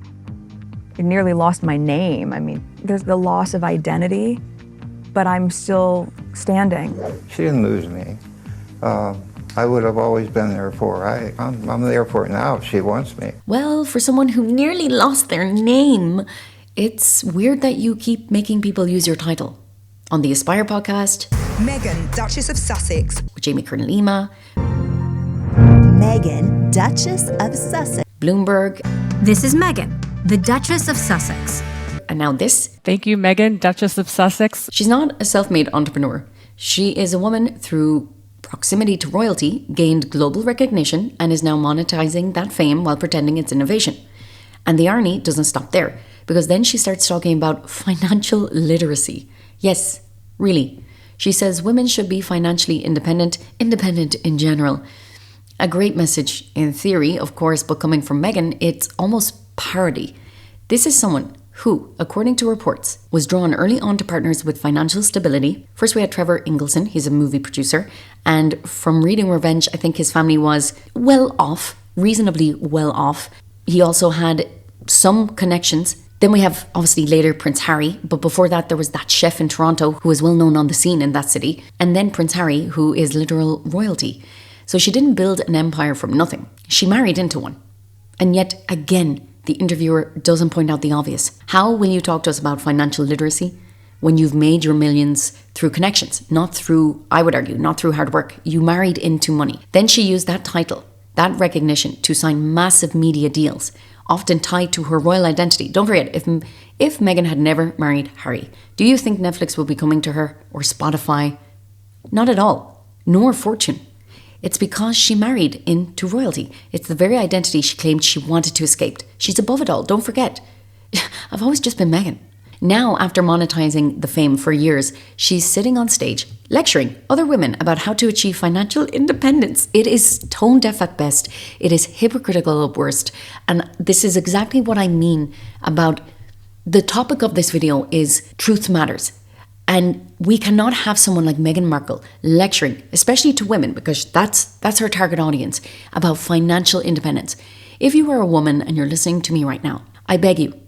I nearly lost my name. I mean, there's the loss of identity, but I'm still standing. She didn't lose me. I would have always been there for her. I'm there for her now if she wants me. Well, for someone who nearly lost their name, it's weird that you keep making people use your title. On the Aspire podcast, Meghan, Duchess of Sussex. with Jamie Kern-Lima, Meghan, Duchess of Sussex. Bloomberg. This is Meghan, the Duchess of Sussex. And now this. Thank you, Meghan, Duchess of Sussex. She's not a self-made entrepreneur. She is a woman through proximity to royalty, gained global recognition, and is now monetizing that fame while pretending it's innovation. And the irony doesn't stop there, because then she starts talking about financial literacy. Yes, really. She says women should be financially independent in general. A great message in theory, of course, but coming from Meghan, it's almost parody. This is someone who, according to reports, was drawn early on to partners with financial stability. First we had Trevor Ingleson, he's a movie producer, and from reading Revenge, I think his family was well off, reasonably well off. He also had some connections. Then we have, obviously, later Prince Harry, but before that there was that chef in Toronto who was well known on the scene in that city, and then Prince Harry, who is literal royalty. So she didn't build an empire from nothing. She married into one. And yet, again, the interviewer doesn't point out the obvious. How will you talk to us about financial literacy when you've made your millions through connections, not through, I would argue, not through hard work? You married into money. Then she used that title, that recognition, to sign massive media deals, often tied to her royal identity. Don't forget, if Meghan had never married Harry, do you think Netflix will be coming to her, or Spotify? Not at all, nor Fortune. It's because she married into royalty. It's the very identity she claimed she wanted to escape. She's above it all, don't forget. I've always just been Meghan. Now, after monetizing the fame for years, she's sitting on stage, lecturing other women about how to achieve financial independence. It is tone deaf at best. It is hypocritical at worst. And this is exactly what I mean about the topic of this video is truth matters. And we cannot have someone like Meghan Markle lecturing, especially to women, because that's her target audience, about financial independence. If you are a woman and you're listening to me right now, I beg you,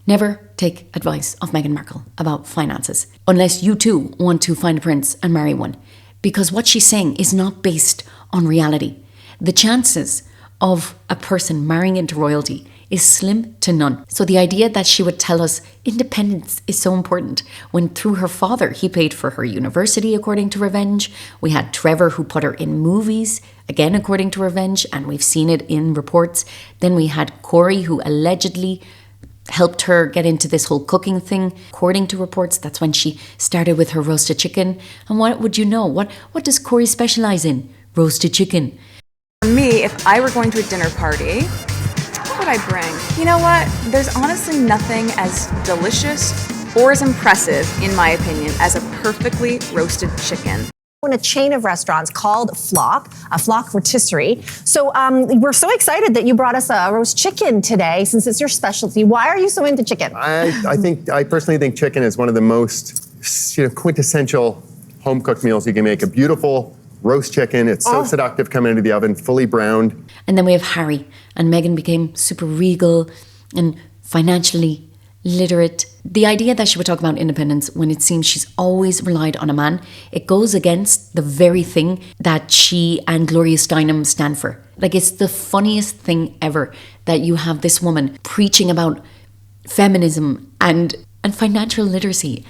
never take advice of Meghan Markle about finances, unless you too want to find a prince and marry one. Because what she's saying is not based on reality. The chances of a person marrying into royalty is slim to none. So the idea that she would tell us independence is so important, when through her father he paid for her university according to Revenge. We had Trevor who put her in movies, again according to Revenge, and we've seen it in reports. Then we had Corey who allegedly helped her get into this whole cooking thing. According to reports, that's when she started with her roasted chicken. And what would you know? What does Corey specialize in? Roasted chicken. For me, if I were going to a dinner party, what would I bring? You know what? There's honestly nothing as delicious or as impressive, in my opinion, as a perfectly roasted chicken. In a chain of restaurants called Flock, a Flock rotisserie. So we're so excited that you brought us a roast chicken today, since it's your specialty. Why are you so into chicken? I personally think chicken is one of the most quintessential home cooked meals you can make. A beautiful roast chicken. It's so seductive coming into the oven, fully browned. And then we have Harry, and Meghan became super regal and financially literate. The idea that she would talk about independence when it seems she's always relied on a man, it goes against the very thing that she and Gloria Steinem stand for. Like, it's the funniest thing ever that you have this woman preaching about feminism and financial literacy,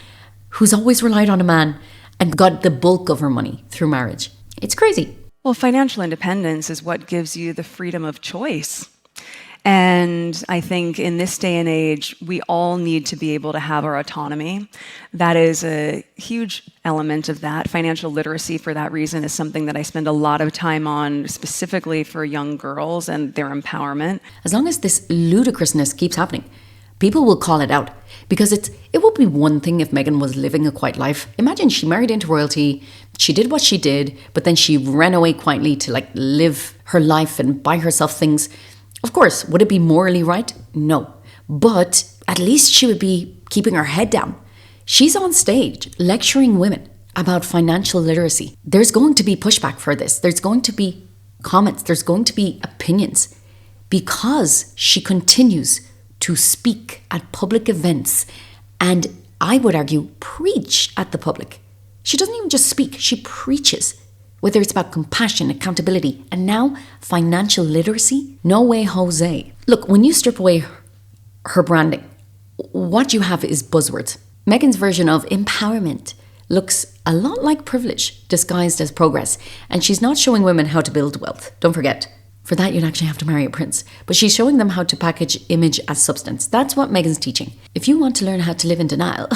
who's always relied on a man and got the bulk of her money through marriage. It's crazy. Well, financial independence is what gives you the freedom of choice. And I think in this day and age, we all need to be able to have our autonomy. That is a huge element of that. Financial literacy, for that reason, is something that I spend a lot of time on, specifically for young girls and their empowerment. As long as this ludicrousness keeps happening, people will call it out. Because it would be one thing if Meghan was living a quiet life. Imagine she married into royalty, she did what she did, but then she ran away quietly to live her life and buy herself things. Of course, would it be morally right? No. But at least she would be keeping her head down. She's on stage lecturing women about financial literacy. There's going to be pushback for this. There's going to be comments. There's going to be opinions. Because she continues to speak at public events and, I would argue, preach at the public. She doesn't even just speak, she preaches. Whether it's about compassion, accountability, and now financial literacy, no way, Jose. Look, when you strip away her branding, what you have is buzzwords. Meghan's version of empowerment looks a lot like privilege disguised as progress, and she's not showing women how to build wealth. Don't forget. For that, you'd actually have to marry a prince. But she's showing them how to package image as substance. That's what Meghan's teaching. If you want to learn how to live in denial,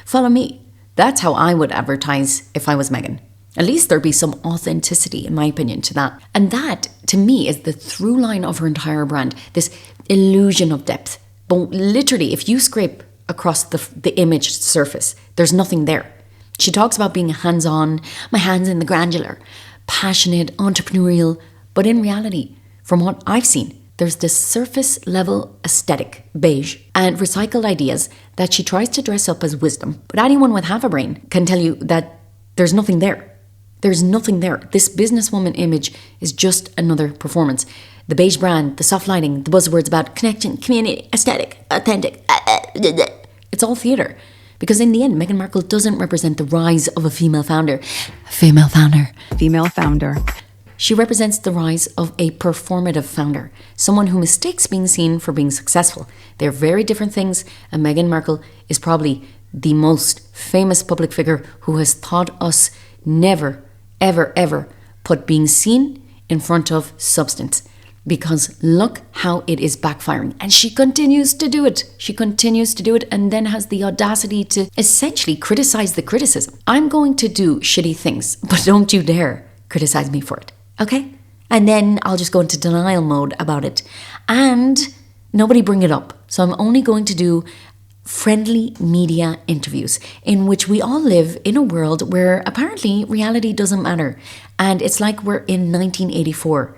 follow me. That's how I would advertise if I was Meghan. At least there'd be some authenticity, in my opinion, to that. And that, to me, is the through line of her entire brand. This illusion of depth. But literally, if you scrape across the image surface, there's nothing there. She talks about being hands-on, my hands in the granular, passionate, entrepreneurial. But in reality, from what I've seen, there's this surface level aesthetic, beige, and recycled ideas that she tries to dress up as wisdom. But anyone with half a brain can tell you that there's nothing there. There's nothing there. This businesswoman image is just another performance. The beige brand, the soft lighting, the buzzwords about connection, community, aesthetic, authentic. It's all theatre. Because in the end, Meghan Markle doesn't represent the rise of a female founder. Female founder. Female founder. She represents the rise of a performative founder, someone who mistakes being seen for being successful. They're very different things, and Meghan Markle is probably the most famous public figure who has taught us never, ever, ever put being seen in front of substance. Because look how it is backfiring. And she continues to do it. She continues to do it and then has the audacity to essentially criticize the criticism. I'm going to do shitty things, but don't you dare criticize me for it. Okay? And then I'll just go into denial mode about it. And nobody bring it up. So I'm only going to do friendly media interviews in which we all live in a world where apparently reality doesn't matter. And it's like we're in 1984.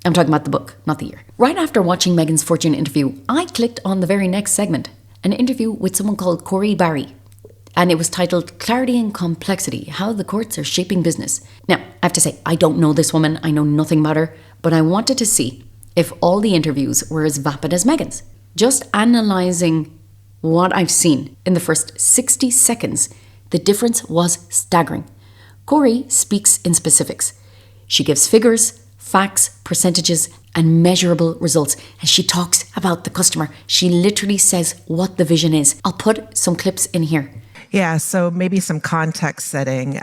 I'm talking about the book, not the year. Right after watching Meghan's Fortune interview, I clicked on the very next segment, an interview with someone called Corey Barry. And it was titled Clarity and Complexity, How the Courts Are Shaping Business. Now, I have to say, I don't know this woman. I know nothing about her. But I wanted to see if all the interviews were as vapid as Meghan's. Just analysing what I've seen in the first 60 seconds, the difference was staggering. Corey speaks in specifics. She gives figures, facts, percentages, and measurable results. And she talks about the customer. She literally says what the vision is. I'll put some clips in here. Yeah, so maybe some context setting.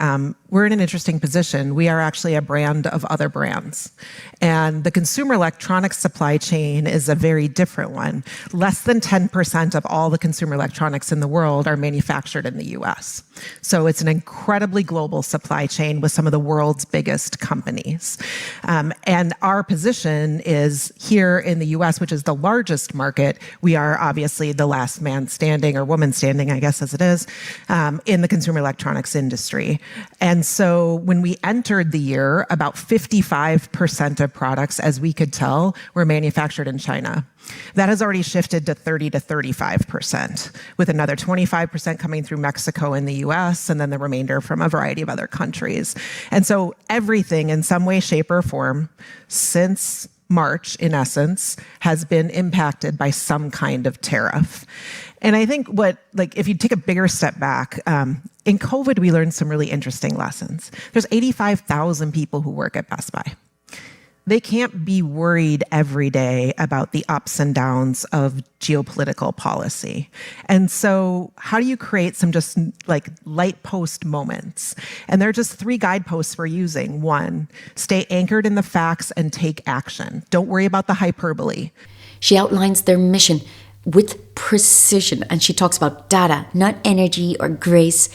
We're in an interesting position. We are actually a brand of other brands. And the consumer electronics supply chain is a very different one. Less than 10% of all the consumer electronics in the world are manufactured in the US. So it's an incredibly global supply chain with some of the world's biggest companies. And our position is here in the US, which is the largest market. We are obviously the last man standing, or woman standing, I guess as it is, in the consumer electronics industry. And so when we entered the year, about 55% of products, as we could tell, were manufactured in China. That has already shifted to 30 to 35%, with another 25% coming through Mexico and the US, and then the remainder from a variety of other countries. And so everything in some way, shape, or form since March, in essence, has been impacted by some kind of tariff. And I think if you take a bigger step back, in COVID, we learned some really interesting lessons. There's 85,000 people who work at Best Buy. They can't be worried every day about the ups and downs of geopolitical policy. And so how do you create some just light post moments? And there are just 3 guideposts we're using. 1, stay anchored in the facts and take action. Don't worry about the hyperbole. She outlines their mission with precision, and she talks about data, not energy or grace.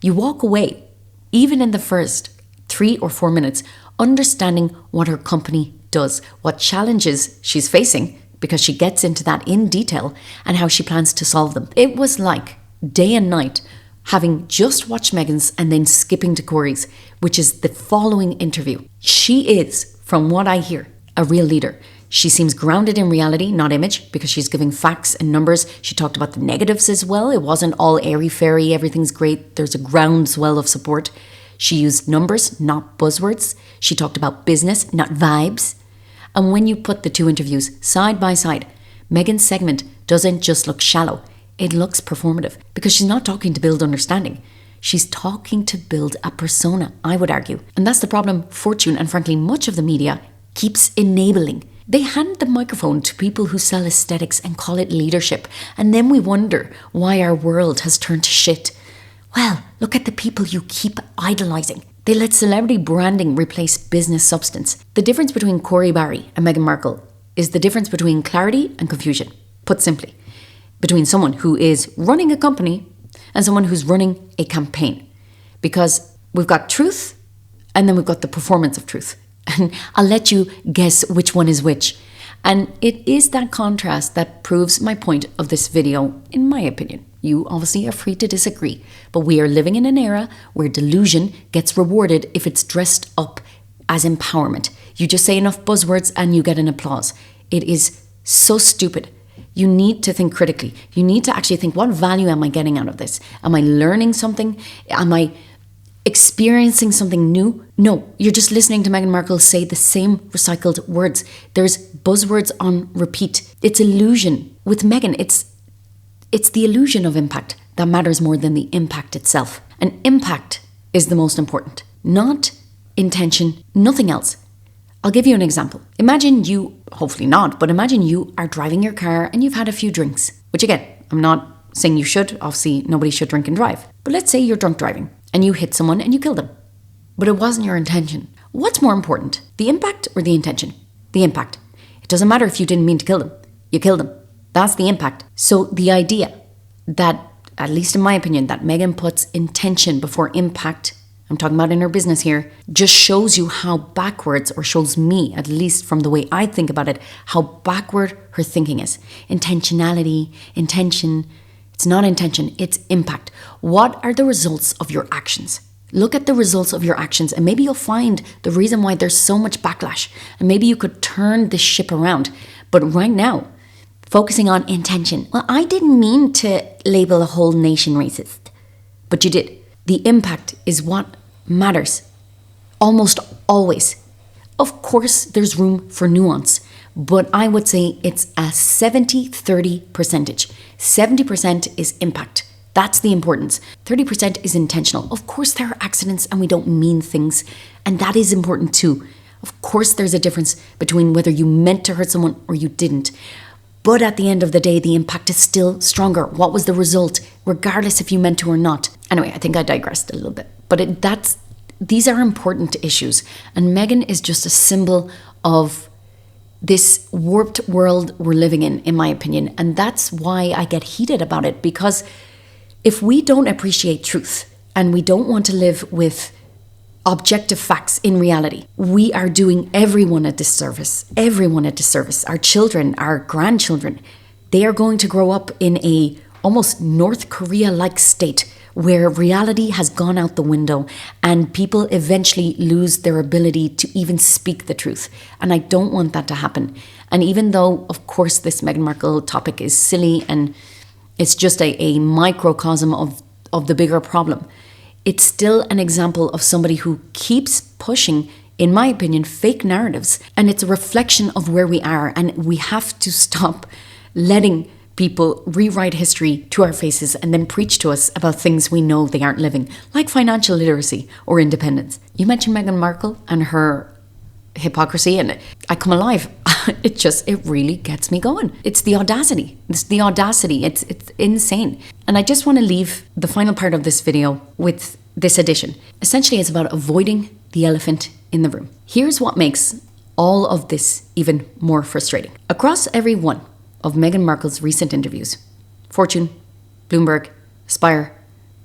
You walk away, even in the first 3 or 4 minutes, understanding what her company does, what challenges she's facing, because she gets into that in detail, and how she plans to solve them. It was like day and night, having just watched Meghan's and then skipping to Corey's, which is the following interview. She is, from what I hear, a real leader. She seems grounded in reality, not image, because she's giving facts and numbers. She talked about the negatives as well. It wasn't all airy-fairy, everything's great. There's a groundswell of support. She used numbers, not buzzwords. She talked about business, not vibes. And when you put the 2 interviews side by side, Meghan's segment doesn't just look shallow. It looks performative, because she's not talking to build understanding. She's talking to build a persona, I would argue. And that's the problem Fortune, and frankly much of the media, keeps enabling. They hand the microphone to people who sell aesthetics and call it leadership. And then we wonder why our world has turned to shit. Well, look at the people you keep idolizing. They let celebrity branding replace business substance. The difference between Corey Barry and Meghan Markle is the difference between clarity and confusion. Put simply, between someone who is running a company and someone who's running a campaign. Because we've got truth, and then we've got the performance of truth. And I'll let you guess which one is which. And it is that contrast that proves my point of this video, in my opinion. You obviously are free to disagree, but we are living in an era where delusion gets rewarded if it's dressed up as empowerment. You just say enough buzzwords and you get an applause. It is so stupid. You need to think critically. You need to actually think, what value am I getting out of this? Am I learning something? Am I experiencing something new? No, you're just listening to Meghan Markle say the same recycled words. There's buzzwords on repeat. It's illusion. With Meghan, it's the illusion of impact that matters more than the impact itself. And impact is the most important, not intention, nothing else. I'll give you an example. Imagine you, hopefully not, but imagine you are driving your car and you've had a few drinks, which again, I'm not saying you should. Obviously, nobody should drink and drive. But let's say you're drunk driving and you hit someone and you kill them. But it wasn't your intention. What's more important, the impact or the intention? The impact. It doesn't matter if you didn't mean to kill them. You killed them. That's the impact. So the idea that, at least in my opinion, that Meghan puts intention before impact, I'm talking about in her business here, just shows you how backwards, or shows me, at least from the way I think about it, how backward her thinking is. Intentionality, intention. It's not intention, it's impact. What are the results of your actions? Look at the results of your actions, and maybe you'll find the reason why there's so much backlash. And maybe you could turn this ship around. But right now, focusing on intention. Well, I didn't mean to label a whole nation racist, but you did. The impact is what matters. Almost always. Of course, there's room for nuance, but I would say it's a 70-30 percentage. 70% is impact. That's the importance. 30% is intentional. Of course, there are accidents and we don't mean things, and that is important too. Of course, there's a difference between whether you meant to hurt someone or you didn't. But at the end of the day, the impact is still stronger. What was the result, regardless if you meant to or not? Anyway, I think I digressed a little bit. But these are important issues. And Meghan is just a symbol of this warped world we're living in my opinion. And that's why I get heated about it. Because if we don't appreciate truth and we don't want to live with objective facts in reality, we are doing everyone a disservice. Everyone a disservice. Our children, our grandchildren, they are going to grow up in a almost North Korea-like state where reality has gone out the window and people eventually lose their ability to even speak the truth. And I don't want that to happen. And even though, of course, this Meghan Markle topic is silly and it's just a microcosm of the bigger problem, it's still an example of somebody who keeps pushing, in my opinion, fake narratives. And it's a reflection of where we are. And we have to stop letting people rewrite history to our faces and then preach to us about things we know they aren't living, like financial literacy or independence. You mentioned Meghan Markle and her hypocrisy, and I come alive. It really gets me going. It's the audacity. It's insane. And I just want to leave the final part of this video with this addition. Essentially, it's about avoiding the elephant in the room. Here's what makes all of this even more frustrating. Across every one of Meghan Markle's recent interviews, Fortune, Bloomberg, Aspire,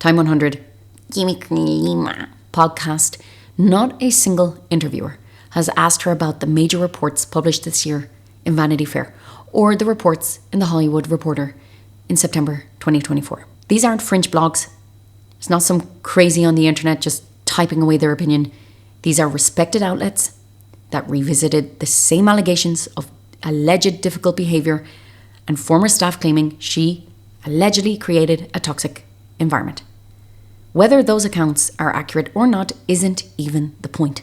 Time 100, Jimmy Klima podcast, not a single interviewer has asked her about the major reports published this year in Vanity Fair or the reports in The Hollywood Reporter in September 2024. These aren't fringe blogs. It's not some crazy on the internet just typing away their opinion. These are respected outlets that revisited the same allegations of alleged difficult behavior and former staff claiming she allegedly created a toxic environment. Whether those accounts are accurate or not isn't even the point.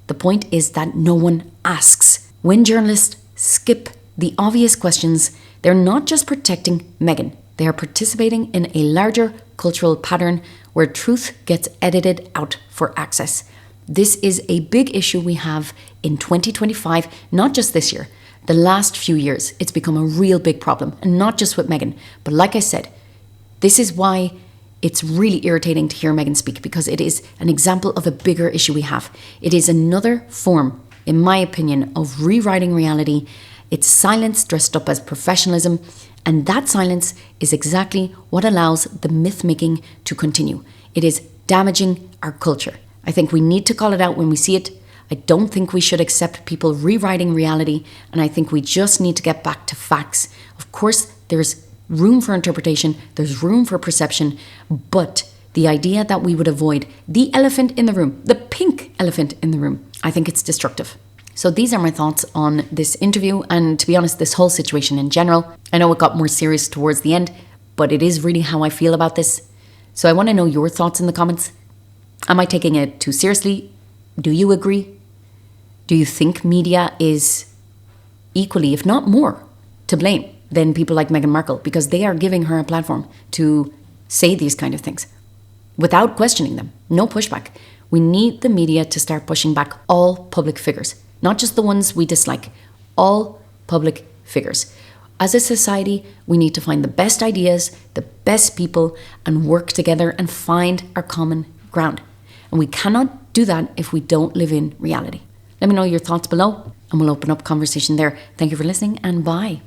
The point is that no one asks. When journalists skip the obvious questions, they're not just protecting Meghan. They are participating in a larger cultural pattern where truth gets edited out for access. This is a big issue we have in 2025, not just this year. The last few years, it's become a real big problem, and not just with Meghan. But like I said, this is why it's really irritating to hear Meghan speak, because it is an example of a bigger issue we have. It is another form, in my opinion, of rewriting reality. It's silence dressed up as professionalism, and that silence is exactly what allows the myth-making to continue. It is damaging our culture. I think we need to call it out when we see it. I don't think we should accept people rewriting reality, and I think we just need to get back to facts. Of course, there's room for interpretation, there's room for perception, but the idea that we would avoid the elephant in the room, the pink elephant in the room, I think it's destructive. So these are my thoughts on this interview, and to be honest, this whole situation in general. I know it got more serious towards the end, but it is really how I feel about this. So I want to know your thoughts in the comments. Am I taking it too seriously? Do you agree? Do you think media is equally, if not more, to blame than people like Meghan Markle, because they are giving her a platform to say these kind of things without questioning them? No pushback. We need the media to start pushing back all public figures, not just the ones we dislike, all public figures. As a society, we need to find the best ideas, the best people, and work together and find our common ground. And we cannot do that if we don't live in reality. Let me know your thoughts below, and we'll open up conversation there. Thank you for listening, and bye.